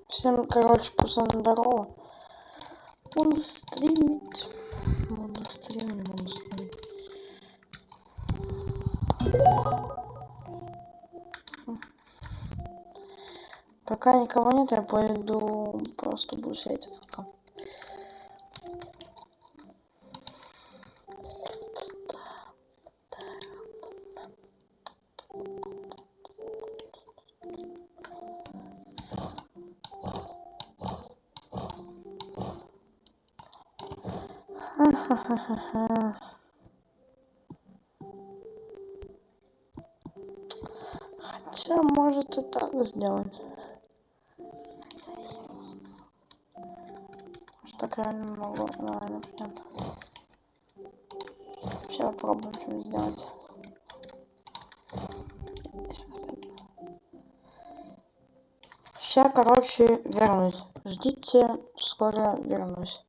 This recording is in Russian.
Всем, короче, пацаны, здорово. Буду стримить. Буду стримить. Пока никого нет, я пойду просто буду сидеть в ФК. Хотя, может и так сделать. Может так реально могу. Ладно, понятно. Сейчас попробуем что-нибудь сделать. Сейчас, короче, вернусь. Ждите, скоро вернусь.